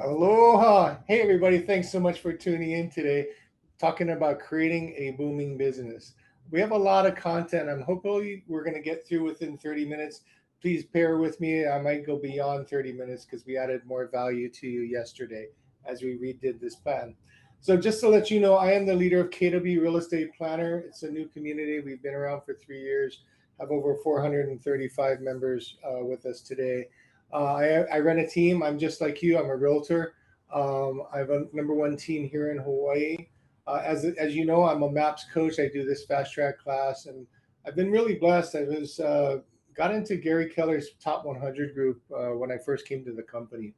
Aloha. Hey, everybody. Thanks so much for tuning in today, talking about creating a booming business. We have a lot of content. I'm hopefully we're going to get through within 30 minutes. Please bear with me. I might go beyond 30 minutes because we added more value to you yesterday as we redid this plan. So, just to let you know, I am the leader of KW Real Estate Planner. It's a new community. We've been around for 3 years, have over 435 members with us today. I run a team. I'm just like you. I'm a realtor. I have a number one team here in Hawaii. As you know, I'm a MAPS coach. I do this fast track class, and I've been really blessed. I was got into Gary Keller's top 100 group when I first came to the company,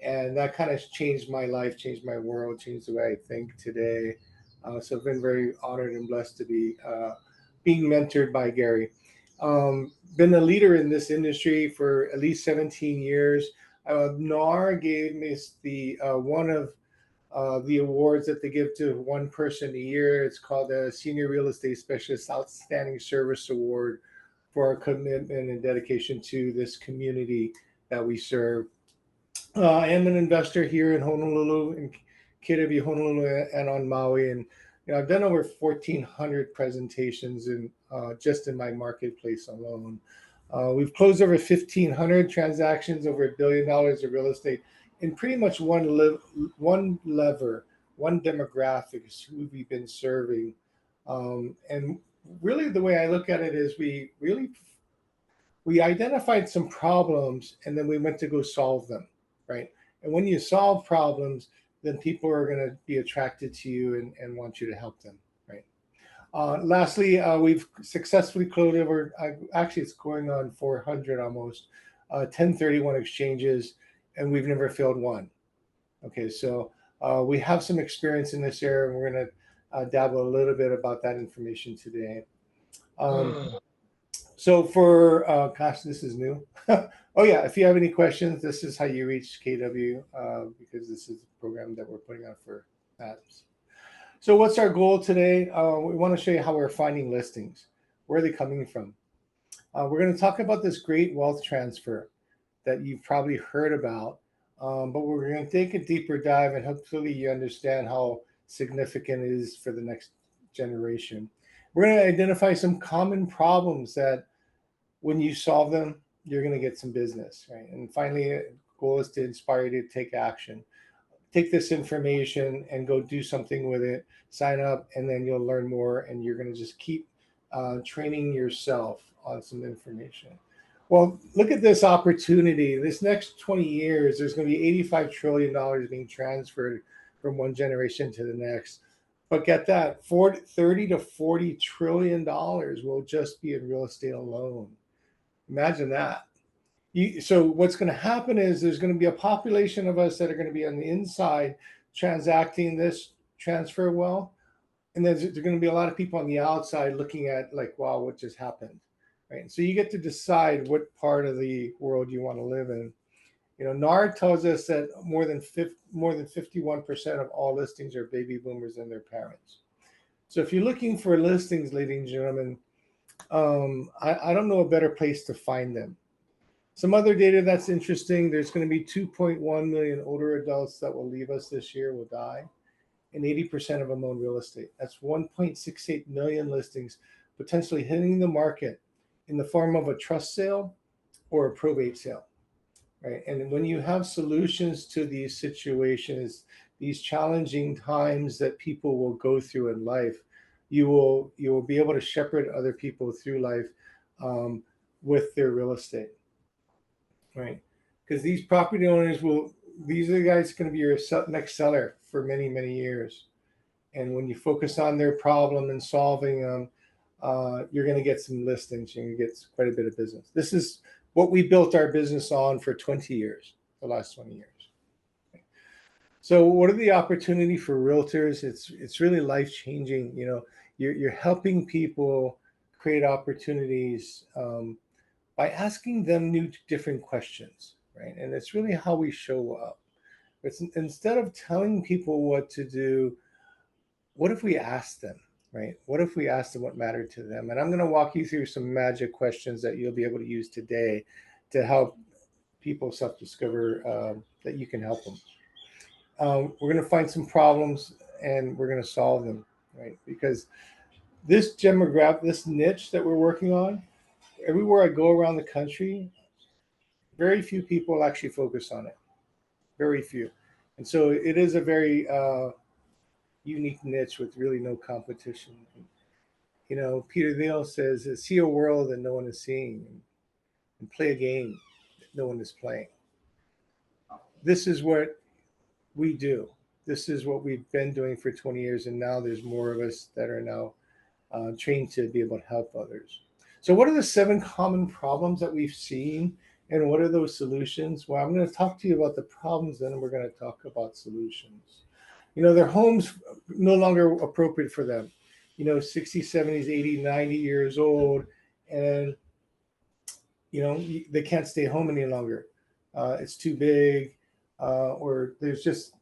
and that kind of changed my life, changed my world, changed the way I think today. So I've been very honored and blessed to be being mentored by Gary. Been a leader in this industry for at least 17 years. NAR gave me the one of the awards that they give to one person a year. It's called the Senior Real Estate Specialist Outstanding Service Award for our commitment and dedication to this community that we serve. I am an investor here in Honolulu, in Kitabi, Honolulu, and on Maui, and I've done over 1,400 presentations in just in my marketplace alone. We've closed over 1,500 transactions, over $1 billion of real estate, in pretty much one lever, one demographic is who we've been serving, and really the way I look at it is we identified some problems and then we went to go solve them, right? And when you solve problems, then people are going to be attracted to you and want you to help them, right? Lastly, we've successfully closed over, actually, it's going on 400 almost, 1031 exchanges, and we've never failed one. Okay, so we have some experience in this area, and we're going to dabble a little bit about that information today. Um, so for gosh, this is new. Oh yeah, if you have any questions, this is how you reach KW because this is a program that we're putting out for apps. So what's our goal today? We want to show you how we're finding listings. Where are they coming from? We're going to talk about this great wealth transfer that you've probably heard about, but we're going to take a deeper dive and hopefully you understand how significant it is for the next generation. We're going to identify some common problems that when you solve them, you're going to get some business, right? And finally, the goal is to inspire you to take action. Take this information and go do something with it, sign up, and then you'll learn more and you're going to just keep training yourself on some information. Well, look at this opportunity. This next 20 years, there's going to be $85 trillion being transferred from one generation to the next. But get that, 30 to $40 trillion will just be in real estate alone. Imagine that. So what's going to happen is there's going to be a population of us that are going to be on the inside transacting this transfer well, and there's going to be a lot of people on the outside looking at like, wow, what just happened, right? So you get to decide what part of the world you want to live in. NAR tells us that more than 51% of all listings are baby boomers and their parents. So if you're looking for listings, ladies and gentlemen, I don't know a better place to find them. Some other data that's interesting, there's going to be 2.1 million older adults that will leave us this year, will die, and 80% of them own real estate. That's 1.68 million listings potentially hitting the market in the form of a trust sale or a probate sale, right? And when you have solutions to these situations, these challenging times that people will go through in life, you will be able to shepherd other people through life with their real estate, right? Because these property owners these are the guys going to be your next seller for many, many years. And when you focus on their problem and solving them, you're going to get some listings. You're going to get quite a bit of business. This is what we built our business on for 20 years, the last 20 years. Okay. So what are the opportunity for realtors? It's really life changing. You're helping people create opportunities by asking them new, different questions, right? And it's really how we show up. Instead of telling people what to do, what if we ask them, right? What if we ask them what mattered to them? And I'm going to walk you through some magic questions that you'll be able to use today to help people self-discover that you can help them. we're going to find some problems and we're going to solve them, right? Because this demographic, this niche that we're working on, everywhere I go around the country, very few people actually focus on it. Very few. And so it is a very unique niche with really no competition. You know, Peter Thiel says, see a world that no one is seeing and play a game that no one is playing. This is what we do. This is what we've been doing for 20 years. And now there's more of us that are now trained to be able to help others. So, what are the 7 common problems that we've seen, and what are those solutions? Well, I'm going to talk to you about the problems, then we're going to talk about solutions. You know, their homes no longer appropriate for them. You know, 60, 70s, 80, 90 years old, and you know they can't stay home any longer. It's too big, or there's just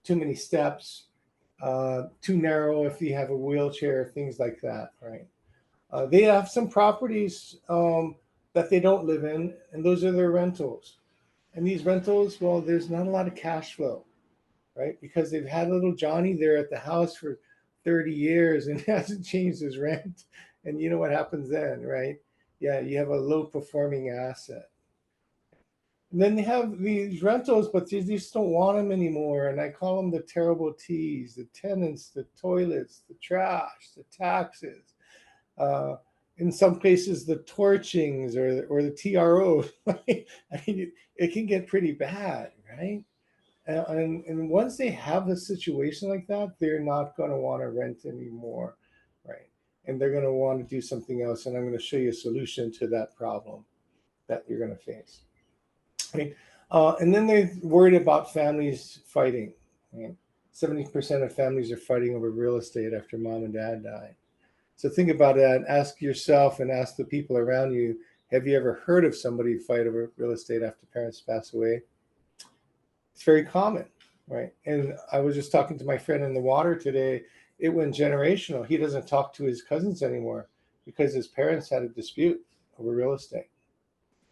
too many steps, too narrow if you have a wheelchair, things like that, right? They have some properties that they don't live in, and those are their rentals. And these rentals, well, there's not a lot of cash flow, right? Because they've had little Johnny there at the house for 30 years and hasn't changed his rent. And you know what happens then, right? Yeah, you have a low performing asset. And then they have these rentals, but they just don't want them anymore. And I call them the terrible T's, the tenants, the toilets, the trash, the taxes, uh, in some cases the torchings or the TRO. Right? I mean, it can get pretty bad, right? And once they have a situation like that, they're not going to want to rent anymore, right? And they're going to want to do something else. And I'm going to show you a solution to that problem that you're going to face. Right? And then they're worried about families fighting. Right? 70% of families are fighting over real estate after mom and dad die. So think about that. Ask yourself and ask the people around you, have you ever heard of somebody fight over real estate after parents pass away? It's very common, right? And I was just talking to my friend in the water today. It went generational. He doesn't talk to his cousins anymore because his parents had a dispute over real estate.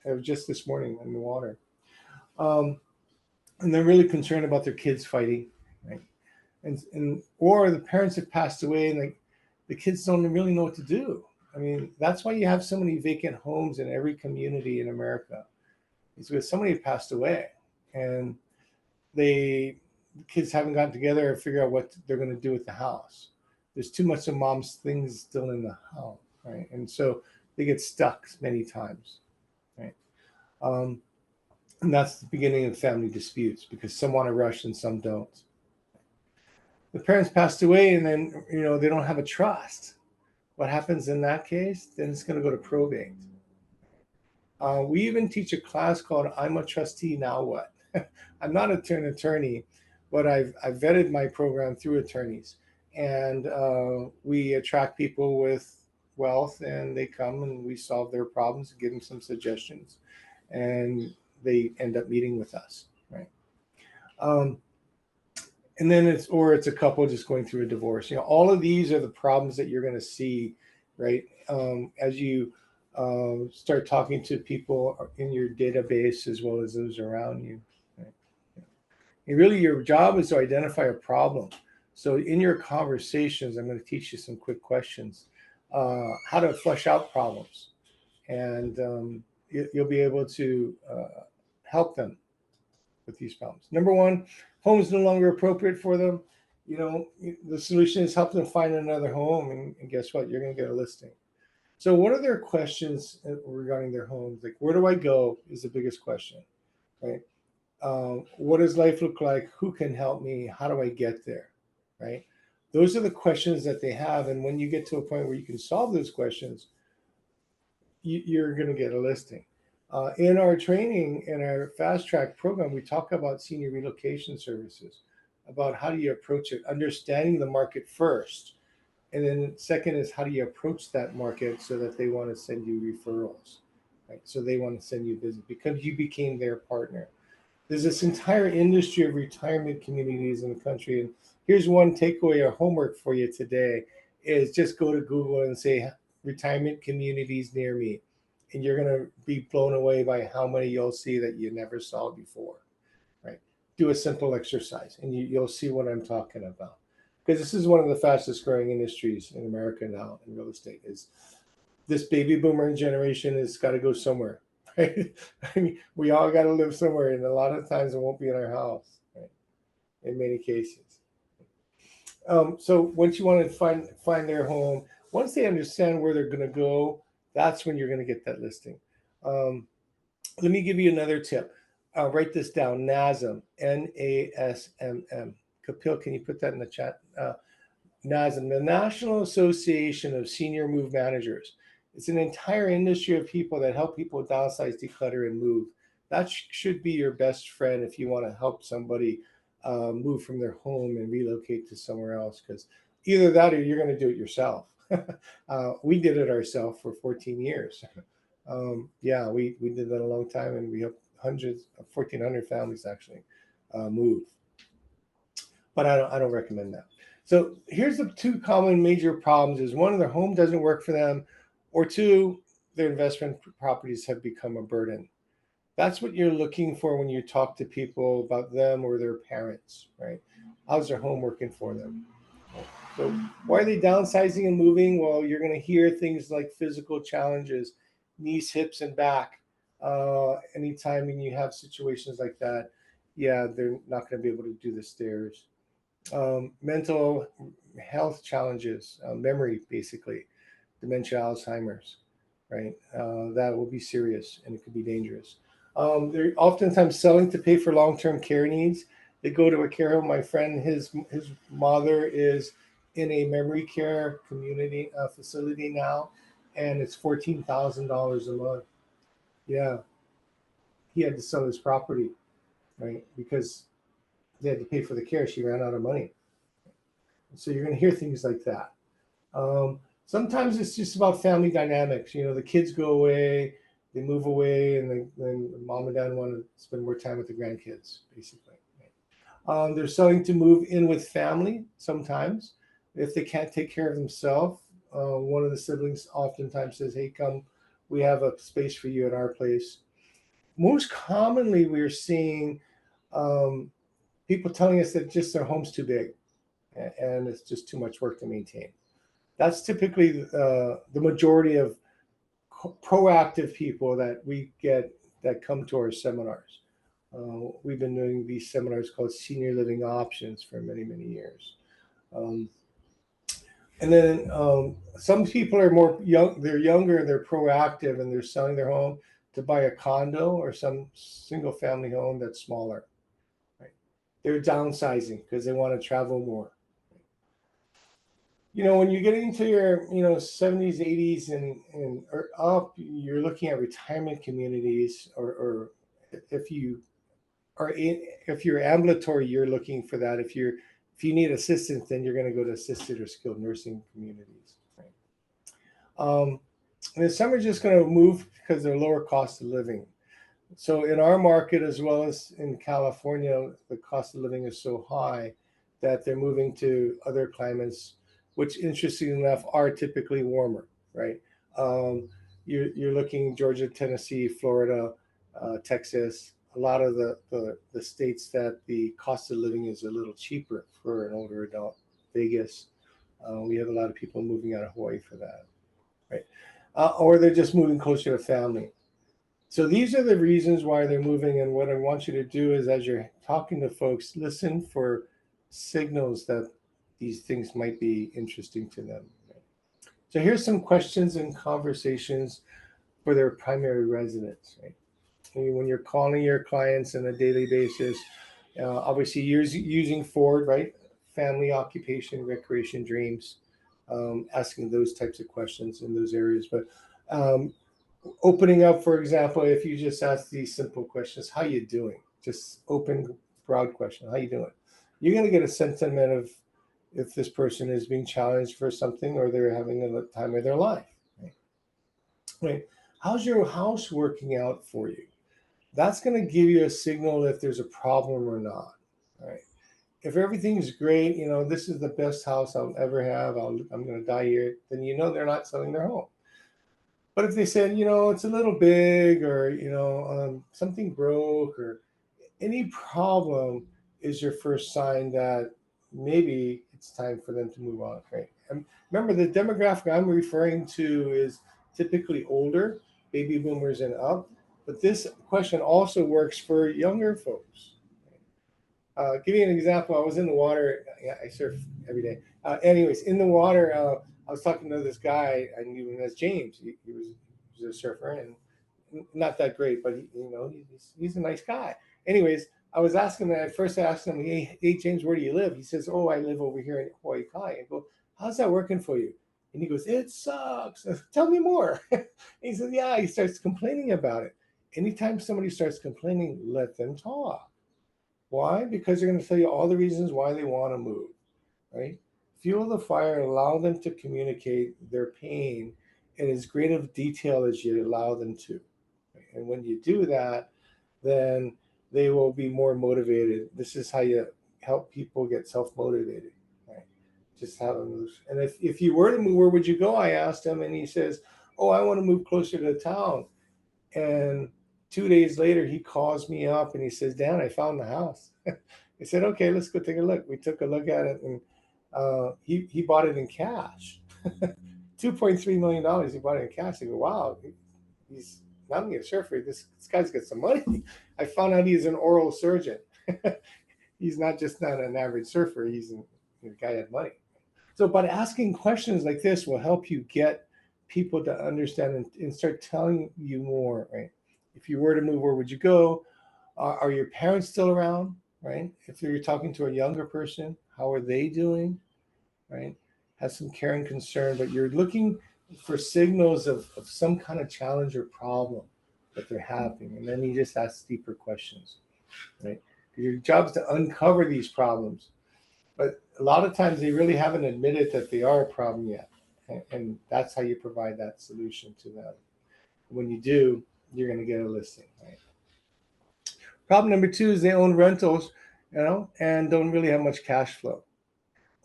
It was just this morning in the water. Um, and they're really concerned about their kids fighting, right? And or the parents have passed away and the kids don't really know what to do. I mean, that's why you have so many vacant homes in every community in America. It's because somebody passed away and they the kids haven't gotten together to figure out what they're going to do with the house. There's too much of mom's things still in the house, right? And so they get stuck many times, right? Um, and that's the beginning of family disputes because some want to rush and some don't. The parents passed away, and then they don't have a trust. What happens in that case? Then it's going to go to probate. We even teach a class called "I'm a Trustee Now What." I'm not an attorney, but I've vetted my program through attorneys, and we attract people with wealth, and they come and we solve their problems and give them some suggestions, and they end up meeting with us, right? Um, and then it's a couple just going through a divorce. All of these are the problems that you're going to see, right? As you start talking to people in your database as well as those around you. Right? And really, your job is to identify a problem. So in your conversations, I'm going to teach you some quick questions, how to flesh out problems, and you'll be able to help them with these problems. Number one, home is no longer appropriate for them. The solution is help them find another home, and guess what? You're going to get a listing. So, what are their questions regarding their homes? Like, where do I go? Is the biggest question, right? What does life look like? Who can help me? How do I get there, right? Those are the questions that they have, and when you get to a point where you can solve those questions, you're going to get a listing. In our training, in our fast track program, we talk about senior relocation services, about how do you approach it, understanding the market first. And then second is how do you approach that market so that they want to send you referrals, right? So they want to send you business because you became their partner. There's this entire industry of retirement communities in the country. And here's one takeaway or homework for you today is just go to Google and say retirement communities near me. And you're going to be blown away by how many you'll see that you never saw before, right? do a simple exercise, and you'll see what I'm talking about. Because this is one of the fastest growing industries in America now in real estate. Is this baby boomer generation has got to go somewhere, right? I mean, we all got to live somewhere, and a lot of times it won't be in our house, right? In many cases. So once you want to find their home, once they understand where they're going to go, that's when you're going to get that listing. Um, Let me give you another tip. Write this down. NASM, NASMM. Kapil, can you put that in the chat? NASM, the National Association of Senior Move Managers. It's an entire industry of people that help people downsize, declutter, and move. That should be your best friend if you want to help somebody move from their home and relocate to somewhere else. Because either that or you're going to do it yourself. We did it ourselves for 14 years. Yeah, we did that a long time, and we helped hundreds, 1,400 families actually move. But I don't recommend that. So here's the two common major problems: is one, their home doesn't work for them, or two, their investment properties have become a burden. That's what you're looking for when you talk to people about them or their parents, right? How's their home working for them? So why are they downsizing and moving? Well, you're going to hear things like physical challenges, knees, hips, and back. Anytime when you have situations like that, yeah, they're not going to be able to do the stairs. Mental health challenges, memory, basically, dementia, Alzheimer's, right? That will be serious and it could be dangerous. They're oftentimes selling to pay for long-term care needs. They go to a care home. My friend, his mother is in a memory care community facility now, and it's $14,000 a month. Yeah, he had to sell his property, right? Because they had to pay for the care. She ran out of money. So you're going to hear things like that. Sometimes it's just about family dynamics. You know, the kids go away, they move away, and then mom and dad want to spend more time with the grandkids, basically. They're starting to move in with family sometimes. If they can't take care of themselves, one of the siblings oftentimes says, "Hey, come, we have a space for you at our place." Most commonly, we're seeing um, people telling us that just their home's too big and it's just too much work to maintain. That's typically the majority of proactive people that we get that come to our seminars. We've been doing these seminars called Senior Living Options for many, many years. Um, and then some people are more young, they're younger, they're proactive, and they're selling their home to buy a condo or some single family home that's smaller. Right? They're downsizing because they want to travel more. You know, when you get into your 70s, 80s, and or up, you're looking at retirement communities, or if you are if you're ambulatory, you're looking for that. If you need assistance, then you're going to go to assisted or skilled nursing communities. Right? And then some are just going to move because they're lower cost of living. So in our market, as well as in California, the cost of living is so high that they're moving to other climates, which, interestingly enough, are typically warmer. Right? Um, you're looking Georgia, Tennessee, Florida, Texas, a lot of the states that the cost of living is a little cheaper for an older adult. Vegas, we have a lot of people moving out of Hawaii for that, right? Or they're just moving closer to family. So these are the reasons why they're moving. And what I want you to do is, as you're talking to folks, listen for signals that these things might be interesting to them. So here's some questions and conversations for their primary residence. Right? When you're calling your clients on a daily basis, obviously you're using Ford, right? Family, occupation, recreation, dreams, asking those types of questions in those areas. But um, opening up, for example, if you just ask these simple questions, how you doing? Just open, broad question, how you doing? You're going to get a sentiment of if this person is being challenged for something or they're having a time of their life. Right? Right. How's your house working out for you? That's going to give you a signal if there's a problem or not. Right. If everything's great, this is the best house I'll ever have. I'm going to die here. Then they're not selling their home. But if they said, it's a little big, or something broke, or Any problem is your first sign that maybe it's time for them to move on, right? And remember, the demographic I'm referring to is typically older, baby boomers and up, but this question also works for younger folks. Give you an example. I was in the water. Yeah, I surf every day. Anyways, in the water, I was talking to this guy. I knew him as James. He was a surfer and not that great, but he's a nice guy. Anyways, I was asking him. At first, I asked him, "Hey, James, where do you live?" He says, "Oh, I live over here in Hawaii Kai." I go, "How's that working for you?" And he goes, "It sucks." Tell me more. He says, "Yeah." He starts complaining about it. Anytime somebody starts complaining, let them talk. Why? Because they're going to tell you all the reasons why they want to move, right? Fuel the fire, allow them to communicate their pain in as great of detail as you allow them to. Right? And when you do that, then they will be more motivated. This is how you help people get self motivated, right? Just have them move. And if you were to move, where would you go? I asked him, and he says, "Oh, I want to move closer to town." And 2 days later, he calls me up and he says, "Dan, I found the house." I said, "Okay, let's go take a look." We took a look at it, and he bought it in cash. $2.3 million. He bought it in cash. I go, "Wow, he's not only a surfer. This guy's got some money." I found out he's an oral surgeon. He's not just not an average surfer. A guy had money. So, but asking questions like this will help you get people to understand and start telling you more, right? If you were to move, where would you go? Are your parents still around, right? If you're talking to a younger person, how are they doing, right? Have some care and concern, but you're looking for signals of some kind of challenge or problem that they're having. And then you just ask deeper questions, right? Your job is to uncover these problems, but a lot of times they really haven't admitted that they are a problem yet. And that's how you provide that solution to them. When you do, you're going to get a listing, right? Problem number two is they own rentals, and don't really have much cash flow.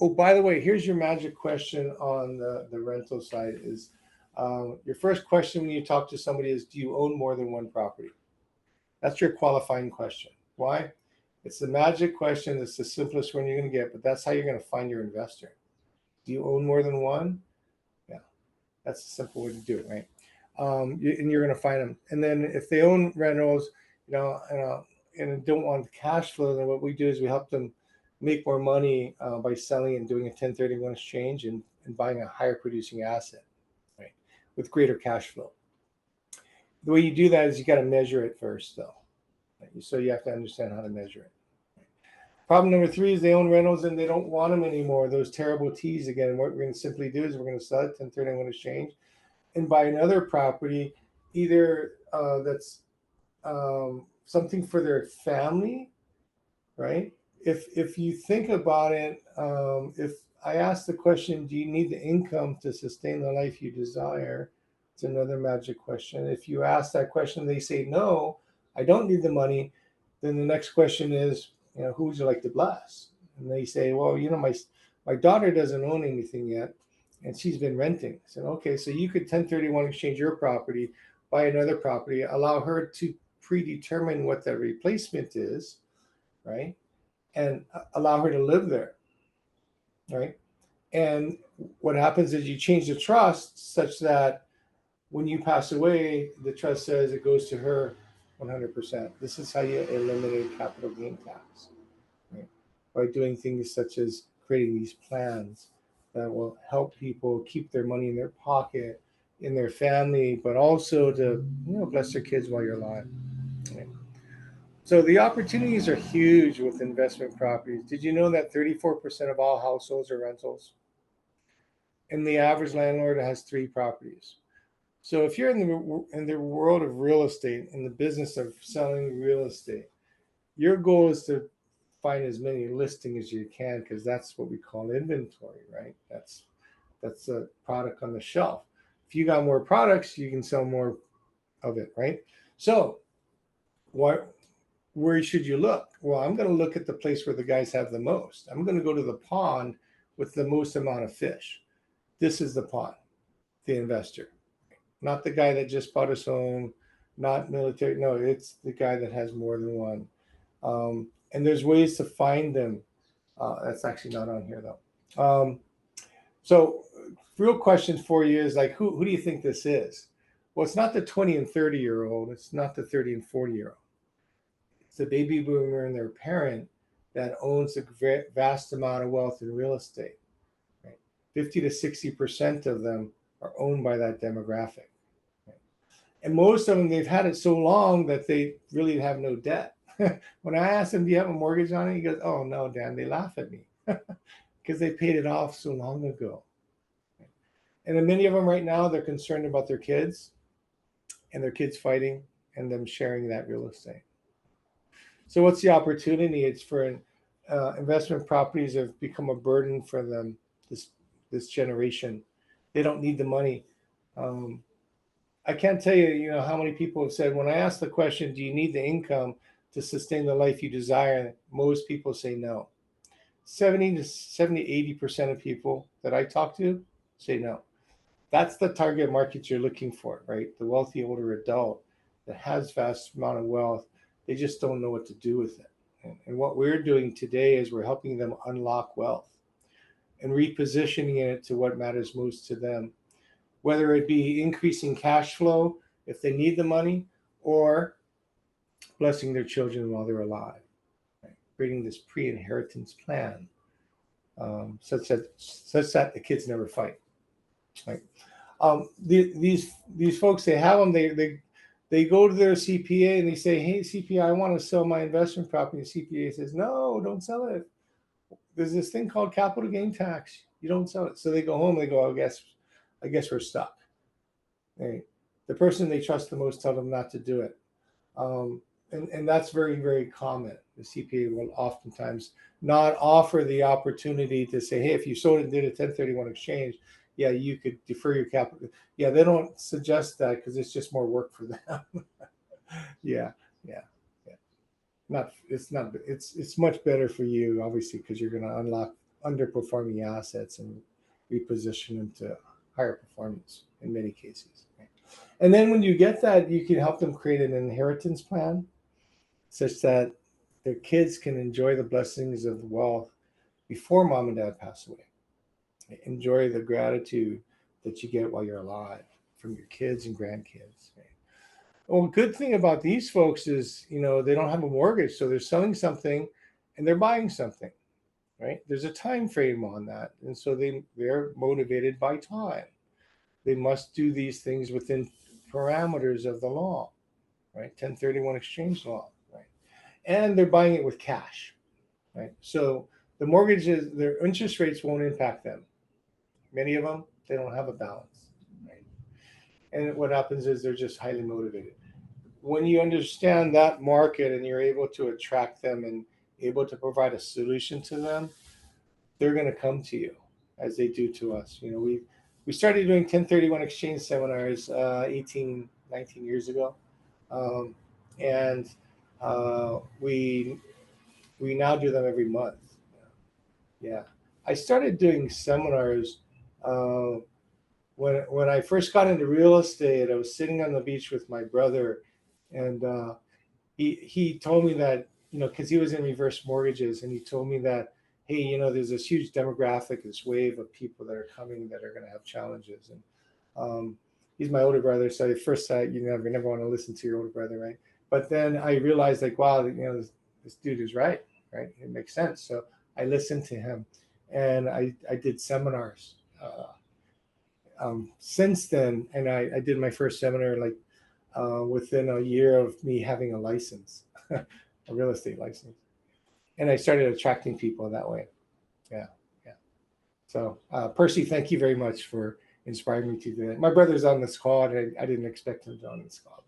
Oh, by the way, here's your magic question on the rental side is your first question when you talk to somebody is, do you own more than one property? That's your qualifying question. Why? It's the magic question. It's the simplest one you're going to get, but that's how you're going to find your investor. Do you own more than one? Yeah, that's a simple way to do it, right? And you're going to find them. And then if they own rentals, and don't want the cash flow, then what we do is we help them make more money by selling and doing a 1031 exchange and buying a higher producing asset, right, with greater cash flow. The way you do that is you got to measure it first, though. Right? So you have to understand how to measure it. Problem number three is they own rentals and they don't want them anymore. Those terrible T's again. What we're going to simply do is we're going to sell it 1031 exchange and buy another property, either that's something for their family, right? If you think about it, if I ask the question, do you need the income to sustain the life you desire? It's another magic question. If you ask that question, they say no, I don't need the money. Then the next question is, who would you like to bless? And they say, well, my daughter doesn't own anything yet, and she's been renting. I said, okay, so you could 1031 exchange your property, buy another property, allow her to predetermine what that replacement is, right? And allow her to live there, right? And what happens is you change the trust such that when you pass away, the trust says it goes to her 100%. This is how you eliminate capital gain tax, right? By doing things such as creating these plans that will help people keep their money in their pocket, in their family, but also to bless their kids while you're alive. Right? So the opportunities are huge with investment properties. Did you know that 34% of all households are rentals? And the average landlord has three properties. So if you're in the world of real estate, in the business of selling real estate, your goal is to find as many listings as you can, because that's what we call inventory, right? That's a product on the shelf. If you got more products, you can sell more of it, right? So what where should you look? Well, I'm going to look at the place where the guys have the most. I'm going to go to the pond with the most amount of fish. This is the pond, the investor, not the guy that just bought his home, not military. No, it's the guy that has more than one. And there's ways to find them. That's actually not on here though. So real question for you is like, who do you think this is? Well, it's not the 20 and 30-year-old. It's not the 30 and 40-year-old. It's the baby boomer and their parent that owns a vast amount of wealth in real estate. Right? 50 to 60% of them are owned by that demographic. Right? And most of them, they've had it so long that they really have no debt. When I ask them, do you have a mortgage on it? He goes, oh, no, Dan, they laugh at me because they paid it off so long ago. And then many of them right now, they're concerned about their kids and their kids fighting and them sharing that real estate. So what's the opportunity? It's for investment properties have become a burden for them this generation. They don't need the money. Um, I can't tell you, how many people have said when I ask the question, "Do you need the income to sustain the life you desire?" Most people say no. 80% of people that I talk to say no. That's the target market you're looking for, right? The wealthy older adult that has vast amount of wealth. They just don't know what to do with it. And what we're doing today is we're helping them unlock wealth and repositioning it to what matters most to them, whether it be increasing cash flow if they need the money or blessing their children while they're alive, right? Creating this pre-inheritance plan, such that the kids never fight. Right? These folks, they have them. They go to their CPA and they say, "Hey, CPA, I want to sell my investment property." The CPA says, "No, don't sell it. There's this thing called capital gain tax. You don't sell it." So they go home. They go, I guess we're stuck." Right? The person they trust the most tell them not to do it, and that's very, very common. The CPA will oftentimes not offer the opportunity to say, "Hey, if you sold it and did a 1031 exchange, yeah, you could defer your capital." Yeah, they don't suggest that because it's just more work for them. Yeah, yeah, yeah. It's much better for you, obviously, because you're going to unlock underperforming assets and reposition them to higher performance in many cases. Right? And then when you get that, you can help them create an inheritance plan such that their kids can enjoy the blessings of the wealth before mom and dad pass away. Enjoy the gratitude that you get while you're alive from your kids and grandkids. Right? Well, good thing about these folks is, they don't have a mortgage, so they're selling something and they're buying something, right? There's a time frame on that, and so they're motivated by time. They must do these things within parameters of the law, right? 1031 exchange law, right? And they're buying it with cash, right? So the mortgages, their interest rates won't impact them. Many of them, they don't have a balance, right? And what happens is they're just highly motivated. When you understand that market and you're able to attract them and able to provide a solution to them, they're going to come to you as they do to us. We started doing 1031 exchange seminars 18, 19 years ago, and we now do them every month. Yeah, I started doing seminars uh, when I first got into real estate. I was sitting on the beach with my brother, and he told me that, because he was in reverse mortgages, and he told me that, hey, there's this huge demographic, this wave of people that are coming that are going to have challenges. And he's my older brother, so at first you never want to listen to your older brother, right? But then I realized, like, wow, this dude is right? It makes sense. So I listened to him, and I did seminars since then, and I did my first seminar like within a year of me having a license, a real estate license, and I started attracting people that way. Yeah, yeah. So Percy, thank you very much for inspiring me to do that. My brother's on this call, and I didn't expect him to on this call,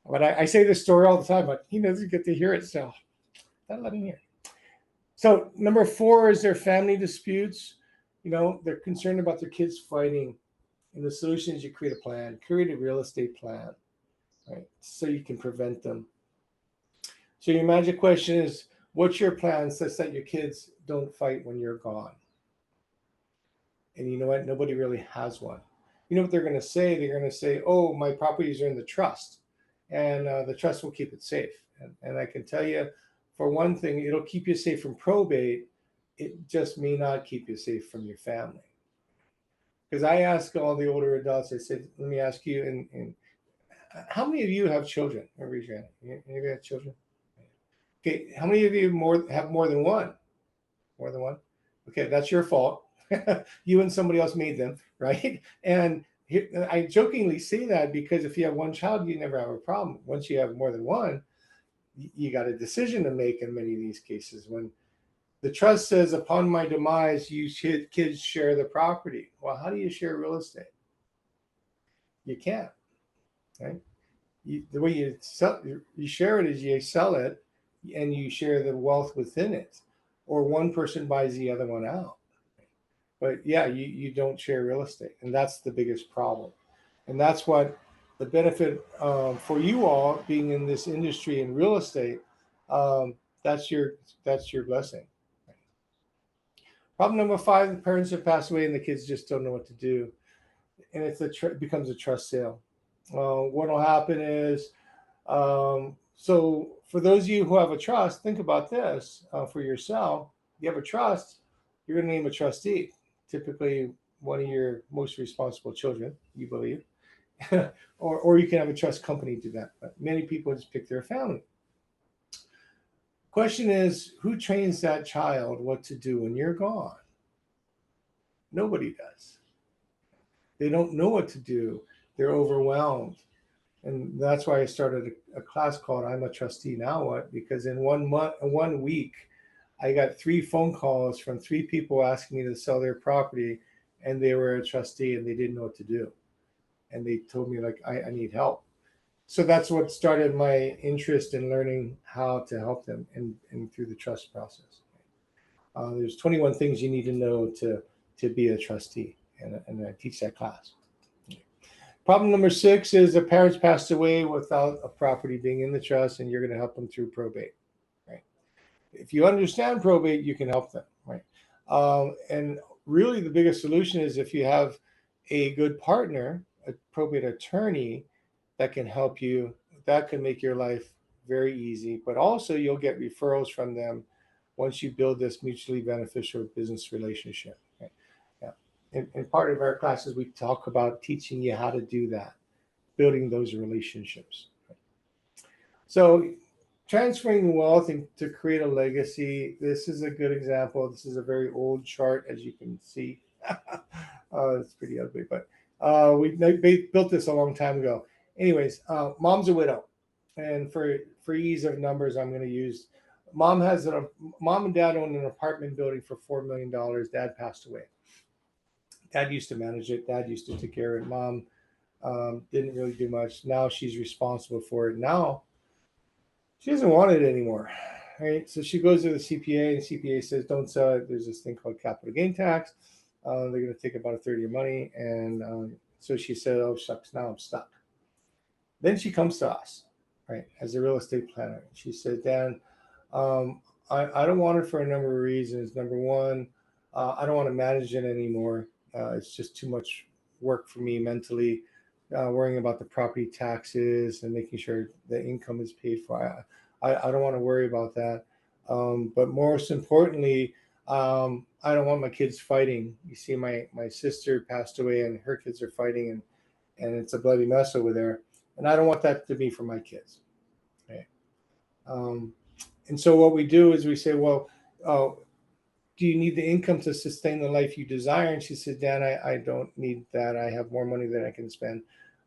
but I say this story all the time, but he doesn't get to hear it, so don't let him hear. So number 4 is their family disputes. They're concerned about their kids fighting, and the solution is you create a plan, create a real estate plan, right? So you can prevent them. So your magic question is, what's your plan such that your kids don't fight when you're gone? And you know what? Nobody really has one. You know what they're going to say? They're going to say, "Oh, my properties are in the trust, and the trust will keep it safe." And I can tell you, For one thing, it'll keep you safe from probate. It just may not keep you safe from your family. Because I ask all the older adults, I said, let me ask you, and how many of you have children? Raise your hand. Any of you have children? Okay, how many of you have more than one? More than one? Okay, that's your fault. You and somebody else made them, right? And I jokingly say that because if you have one child, you never have a problem. Once you have more than one, you got a decision to make in many of these cases. When the trust says, upon my demise, you kids share the property. Well, how do you share real estate? You can't, right? The way you share it is you sell it and you share the wealth within it, or one person buys the other one out. But yeah, you don't share real estate, and that's the biggest problem. And that's what the benefit for you all being in this industry in real estate. Um, that's your blessing. Problem number five: the parents have passed away, and the kids just don't know what to do, and it becomes a trust sale. What will happen is, so for those of you who have a trust, think about this for yourself. You have a trust, you're going to name a trustee, typically one of your most responsible children, you believe, or you can have a trust company do that. But many people just pick their family. Question is, who trains that child what to do when you're gone? Nobody does. They don't know what to do. They're overwhelmed. And that's why I started a class called I'm a Trustee Now What? Because in 1 week, I got 3 phone calls from 3 people asking me to sell their property, and they were a trustee and they didn't know what to do. And they told me, like, I need help. So that's what started my interest in learning how to help them and through the trust process. There's 21 things you need to know to be a trustee, and I teach that class. Problem number 6 is the parents passed away without a property being in the trust, and you're going to help them through probate. Right? If you understand probate, you can help them. Right? And really, the biggest solution is if you have a good partner, a probate attorney that can help you. That can make your life very easy. But also, you'll get referrals from them once you build this mutually beneficial business relationship. Right? Yeah. And part of our classes, we talk about teaching you how to do that, building those relationships. So transferring wealth and to create a legacy, this is a good example. This is a very old chart, as you can see. It's pretty ugly, but we built this a long time ago. Anyways, mom's a widow, and for ease of numbers, I'm going to use mom and dad owned an apartment building for $4 million. Dad passed away. Dad used to manage it. Dad used to take care of it. Mom didn't really do much. Now she's responsible for it. Now she doesn't want it anymore. Right? So she goes to the CPA, and the CPA says, "Don't sell it. There's this thing called capital gain tax. They're going to take about a third of your money." And so she said, "Oh shucks, now I'm stuck." Then she comes to us, right, as a real estate planner. She said, "Dan, I don't want it for a number of reasons. Number one, I don't want to manage it anymore. It's just too much work for me mentally, worrying about the property taxes and making sure the income is paid for. I don't want to worry about that. But most importantly, I don't want my kids fighting. You see, my sister passed away and her kids are fighting, and it's a bloody mess over there. And I don't want that to be for my kids." Okay. And so what we do is we say, "Well, do you need the income to sustain the life you desire?" And she said, "Dan, I don't need that. I have more money than I can spend.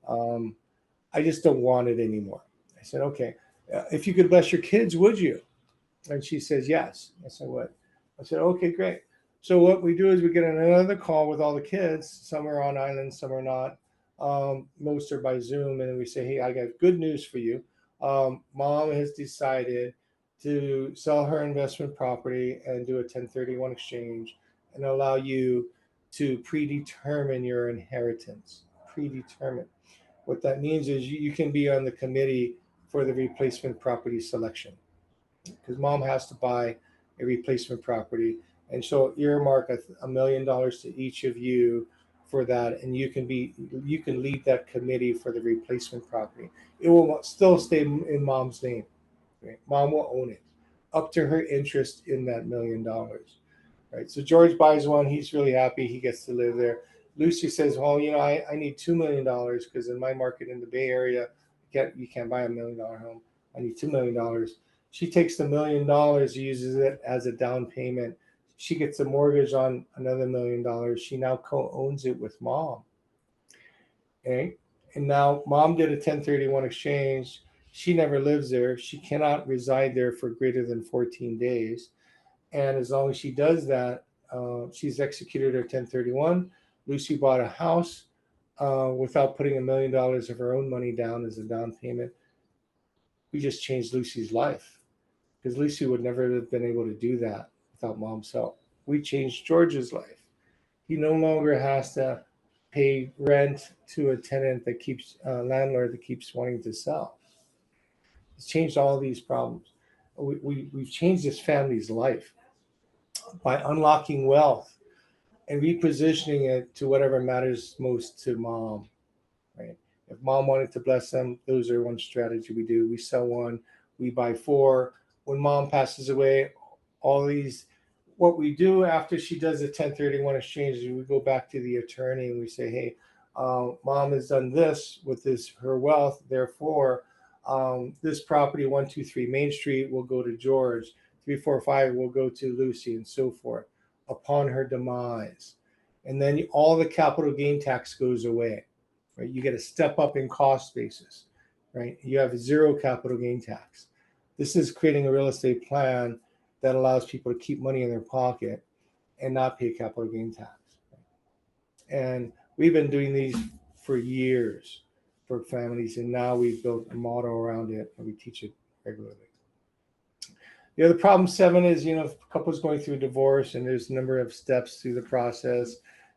Um, I just don't want it anymore." I said, "Okay, if you could bless your kids, would you?" And she says, "Yes." I said, "What?" I said, "Okay, great." So what we do is we get another call with all the kids. Some are on islands, some are not. Most are by Zoom. And then we say, "Hey, I got good news for you. Mom has decided to sell her investment property and do a 1031 exchange and allow you to predetermine your inheritance." Predetermine. What that means is you can be on the committee for the replacement property selection, because mom has to buy a replacement property, and so earmark $1 million to each of you for that, and you can lead that committee for the replacement property. It will still stay in mom's name. Right? Mom will own it, up to her interest in that $1 million. Right. So George buys one. He's really happy. He gets to live there. Lucy says, well, I need $2 million because in my market in the Bay Area, you can't buy $1 million home. I need $2 million. She takes the $1 million, uses it as a down payment. She gets a mortgage on another $1 million. She now co-owns it with mom. Okay. And now mom did a 1031 exchange. She never lives there. She cannot reside there for greater than 14 days. And as long as she does that, she's executed her 1031. Lucy bought a house without putting $1 million of her own money down as a down payment. We just changed Lucy's life because Lucy would never have been able to do that without mom's help. We changed George's life. He no longer has to pay rent to a tenant that keeps landlord that keeps wanting to sell. It's changed all these problems. We've changed this family's life by unlocking wealth and repositioning it to whatever matters most to mom, right? If mom wanted to bless them, those are one strategy we do. We sell one, we buy four. When mom passes away, all these, what we do after she does the 1031 exchange is we go back to the attorney and we say, hey, mom has done this with this her wealth, therefore this property 123 Main Street will go to George, 345 will go to Lucy, and so forth upon her demise. And then all the capital gain tax goes away, right? You get a step up in cost basis, right? You have zero capital gain tax. This is creating a real estate plan that allows people to keep money in their pocket and not pay capital gain tax. And we've been doing these for years for families, and now we've built a model around it and we teach it regularly. The other problem, seven, is if a couple's going through a divorce and there's a number of steps through the process,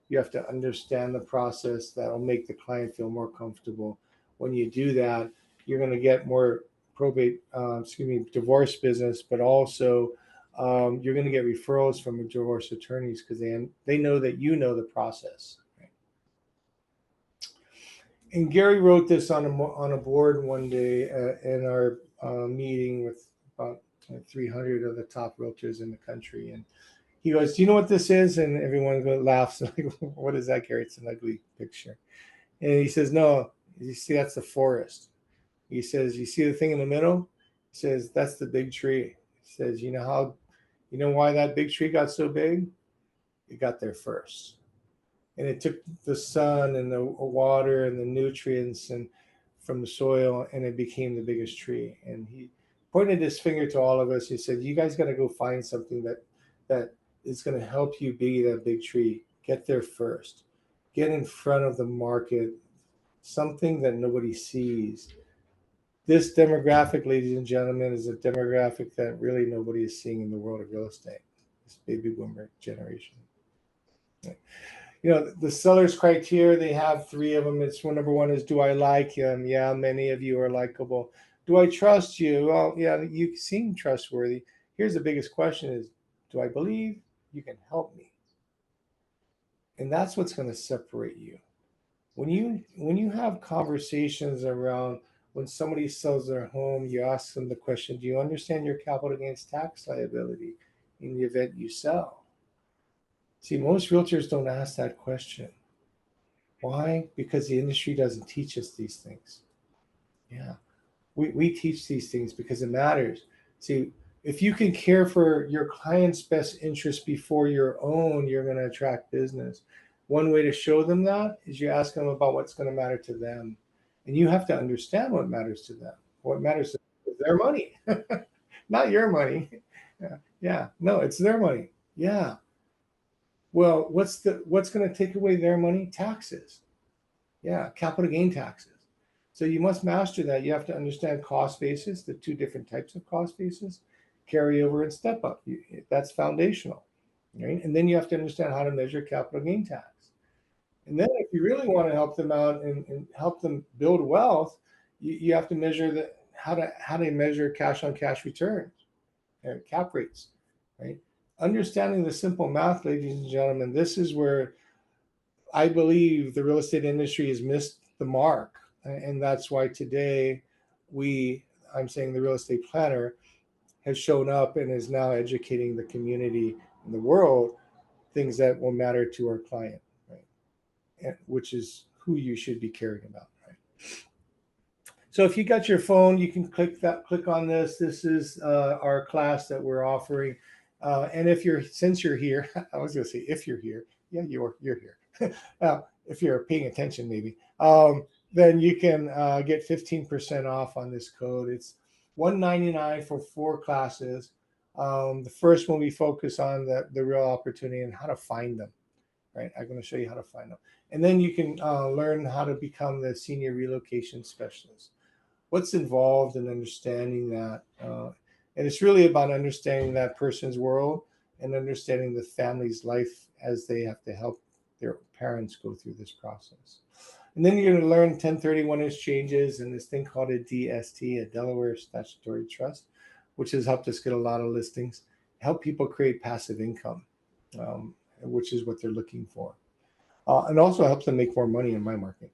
you have to understand the process that'll make the client feel more comfortable. When you do that, you're going to get more divorce business, but also you're going to get referrals from divorce attorneys because they know that you know the process. Right? And Gary wrote this on a board one day in our meeting with about 300 of the top realtors in the country, and he goes, "Do you know what this is?" And everyone laughs like, "What is that, Gary? It's an ugly picture." And he says, "No, you see, that's the forest." He says, "You see the thing in the middle?" He says, "That's the big tree." He says, you know why that big tree got so big? It got there first. And it took the sun and the water and the nutrients and from the soil, and it became the biggest tree. And he pointed his finger to all of us. He said, "You guys got to go find something that is going to help you be that big tree. Get there first. Get in front of the market. Something that nobody sees." This demographic, ladies and gentlemen, is a demographic that really nobody is seeing in the world of real estate. This baby boomer generation. The seller's criteria, they have three of them. It's number one is, do I like him? Yeah, many of you are likable. Do I trust you? Well, yeah, you seem trustworthy. Here's the biggest question is, do I believe you can help me? And that's what's going to separate you. When you have conversations around when somebody sells their home, you ask them the question, do you understand your capital gains tax liability in the event you sell? See, most realtors don't ask that question. Why? Because the industry doesn't teach us these things. Yeah. We teach these things because it matters. See, if you can care for your client's best interest before your own, you're going to attract business. One way to show them that is you ask them about what's going to matter to them. And you have to understand what matters to them. What matters to them is their money, not your money. Yeah. Yeah. No, it's their money. Yeah. Well, what's going to take away their money? Taxes. Yeah, capital gain taxes. So you must master that. You have to understand cost basis, the two different types of cost basis, carryover and step up. That's foundational, right? And then you have to understand how to measure capital gain tax. And then if you really want to help them out and help them build wealth, you have to measure how to measure cash on cash returns, cap rates, right? Understanding the simple math, ladies and gentlemen, this is where I believe the real estate industry has missed the mark. And that's why today I'm saying the real estate planner, has shown up and is now educating the community and the world things that will matter to our client, right? And, which is who you should be caring about, right? So if you got your phone, you can click on this. This is our class that we're offering. And if you're, since you're here, I was going to say if you're here, yeah, you're here. If you're paying attention, maybe, then you can get 15% off on this code. It's $199 for 4 classes. The first one we focus on the real opportunity and how to find them. Right, I'm going to show you how to find them, and then you can learn how to become the senior relocation specialist. What's involved in understanding that, and it's really about understanding that person's world and understanding the family's life as they have to help their parents go through this process. And then you're going to learn 1031 exchanges and this thing called a DST, a Delaware Statutory Trust, which has helped us get a lot of listings, help people create passive income, which is what they're looking for, and also helps them make more money in my market.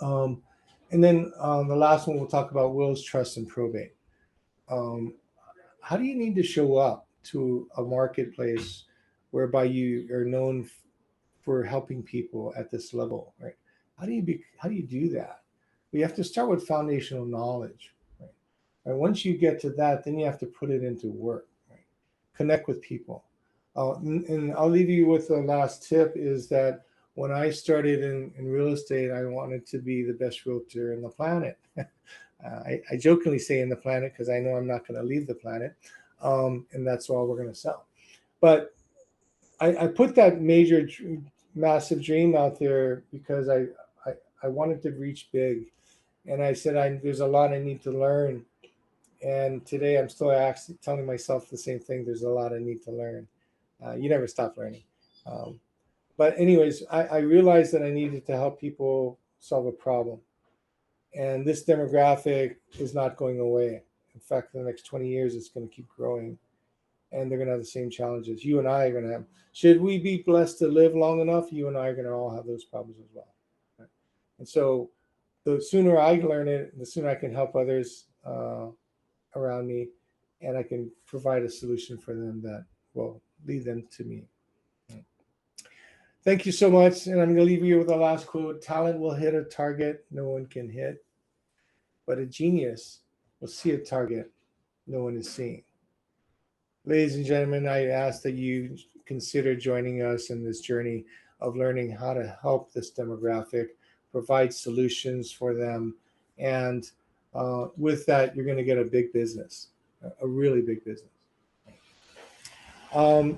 And then the last one we'll talk about wills, trusts, and probate. How do you need to show up to a marketplace whereby you are known for helping people at this level, right? How do you do that? We have to start with foundational knowledge, right? And once you get to that, then you have to put it into work, right? Connect with people. And I'll leave you with the last tip is that when I started in real estate, I wanted to be the best realtor in the planet. I jokingly say in the planet because I know I'm not going to leave the planet, and that's all we're going to sell. But I put that massive dream out there because I wanted to reach big, and I said there's a lot I need to learn, and today I'm still actually telling myself the same thing. There's a lot I need to learn. You never stop learning. Um, but anyways, I realized that I needed to help people solve a problem. And this demographic is not going away. In fact, in the next 20 years, it's going to keep growing. And they're going to have the same challenges. You and I are going to have. Should we be blessed to live long enough, you and I are going to all have those problems as well. Right? And so the sooner I learn it, the sooner I can help others around me, and I can provide a solution for them that will lead them to me. Thank you so much. And I'm going to leave you with the last quote. Talent will hit a target no one can hit, but a genius will see a target no one is seeing. Ladies and gentlemen, I ask that you consider joining us in this journey of learning how to help this demographic, provide solutions for them, and with that, you're going to get a big business, a really big business.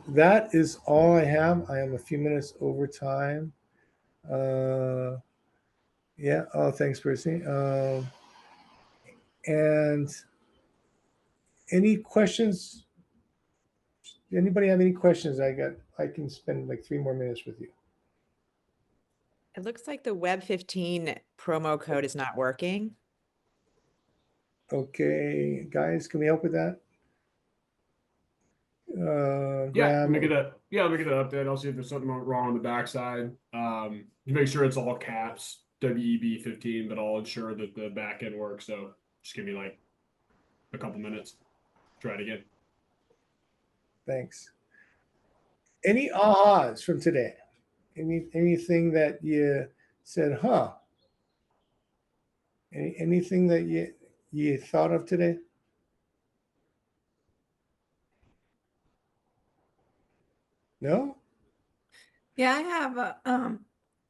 That is all I have. I am a few minutes over time. Yeah. Oh, thanks, Percy. And any questions? Anybody have any questions? I can spend like 3 more minutes with you. It looks like the Web 15 promo code is not working. Okay, guys, can we help with that? Let me get an update. I'll see if there's something wrong on the backside. Make sure it's all caps, WEB15, but I'll ensure that the back end works. So just give me like a couple minutes. Try it again. Thanks. Any ahas from today? Anything that you said, huh? Anything that you thought of today? No? Yeah, I have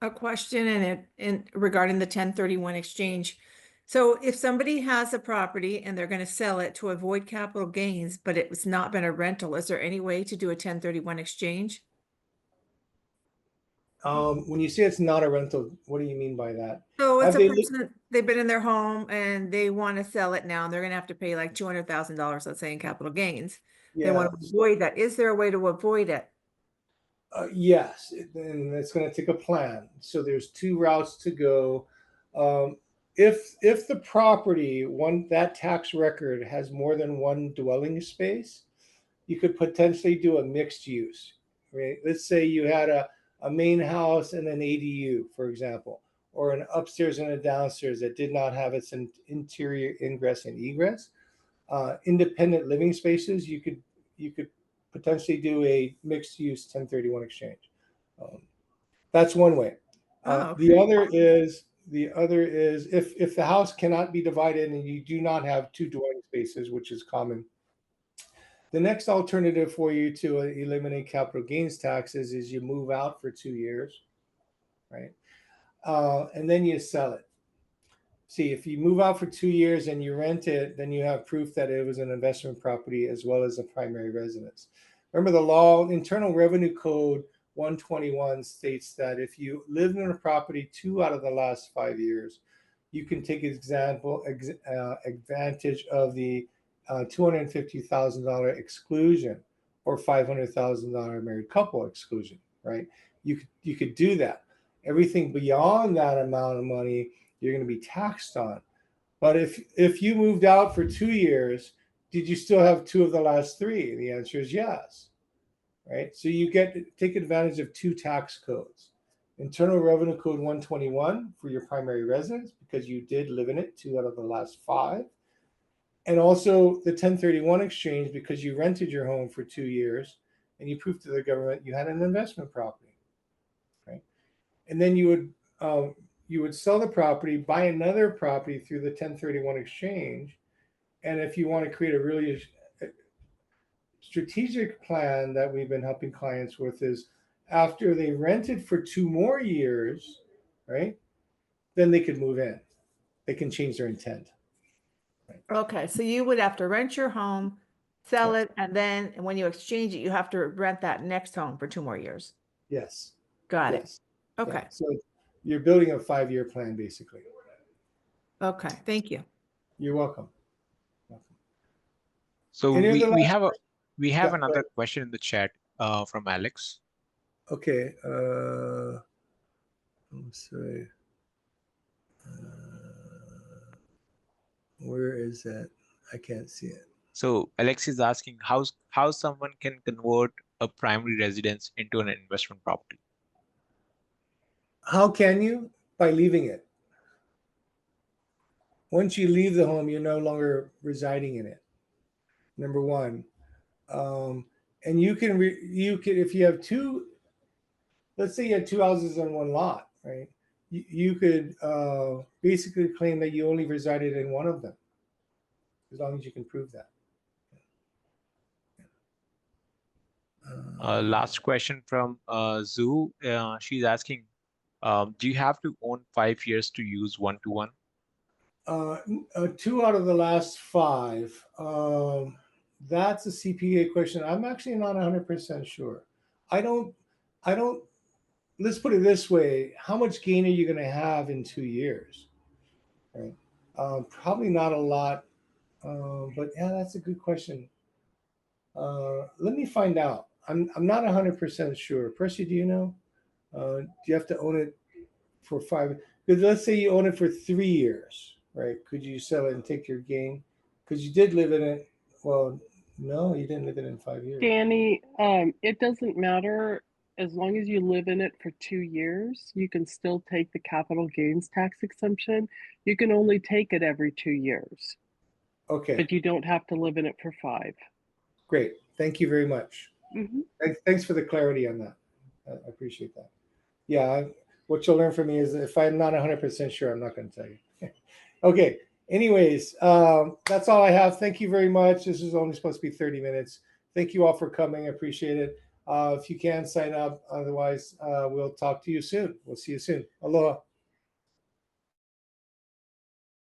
a question in regarding the 1031 exchange. So if somebody has a property and they're going to sell it to avoid capital gains, but it's not been a rental, is there any way to do a 1031 exchange? When you say it's not a rental, what do you mean by that? So it's Have a they person, they've been in their home and they want to sell it now, and they're going to have to pay like $200,000, let's say, in capital gains. They Yeah. want to avoid that. Is there a way to avoid it? Yes, and it's going to take a plan. So there's 2 routes to go. If the property that tax record has more than one dwelling space, you could potentially do a mixed use. Right? Let's say you had a main house and an ADU, for example, or an upstairs and a downstairs that did not have its interior ingress and egress. independent living spaces, you could potentially do a mixed use 1031 exchange. That's one way. Oh, The okay. other is if the house cannot be divided and you do not have two dwelling spaces, which is common. The next alternative for you to eliminate capital gains taxes is you move out for 2 years, right? And then you sell it. See, if you move out for 2 years and you rent it, then you have proof that it was an investment property as well as a primary residence. Remember, the law, Internal Revenue Code 121 states that if you lived in a property 2 out of the last 5 years, you can take advantage of the $250,000 exclusion or $500,000 married couple exclusion, right? You could do that. Everything beyond that amount of money, you're going to be taxed on. But if you moved out for 2 years, did you still have 2 of the last 3? The answer is yes, right? So you get to take advantage of 2 tax codes. Internal Revenue Code 121 for your primary residence because you did live in it 2 out of the last 5. And also the 1031 exchange because you rented your home for 2 years and you proved to the government you had an investment property, right? And then you would sell the property, buy another property through the 1031 exchange. And if you want to create a really strategic plan that we've been helping clients with is after they rented for 2 more years, right? Then they could move in. They can change their intent. Right? Okay, so you would have to rent your home, sell it, and then when you exchange it, you have to rent that next home for 2 more years. Yes. Got it. Yes. Okay. Yeah. So you're building a 5-year plan, basically. Okay. Thank you. You're welcome. So Any other we last- have Yeah, go another ahead. question in the chat from Alex. Okay. Let's see. Where is that? I can't see it. So Alex is asking how someone can convert a primary residence into an investment property. How can you? By leaving it. Once you leave the home, you're no longer residing in it. Number one, and you can if you have 2, let's say you have 2 houses on one lot, right? You could basically claim that you only resided in one of them, as long as you can prove that. Last question from Zoo. She's asking, do you have to own 5 years to use 1-to-1? 2 out of the last 5. That's a CPA question. I'm actually not 100% sure. I don't. Let's put it this way: how much gain are you going to have in 2 years? Right? Probably not a lot. But yeah, that's a good question. Let me find out. I'm not 100% sure. Percy, do you know? Do you have to own it for 5? Because let's say you own it for 3 years, right? Could you sell it and take your gain? Because you did live in it. Well, no, you didn't live in it in 5 years. Danny, it doesn't matter. As long as you live in it for 2 years, you can still take the capital gains tax exemption. You can only take it every 2 years. Okay. But you don't have to live in it for 5. Great. Thank you very much. Mm-hmm. Thanks for the clarity on that. I appreciate that. Yeah, what you'll learn from me is if I'm not 100% sure, I'm not going to tell you. Okay. Anyways, that's all I have. Thank you very much. This is only supposed to be 30 minutes. Thank you all for coming. I appreciate it. If you can sign up, otherwise, we'll talk to you soon. We'll see you soon. Aloha.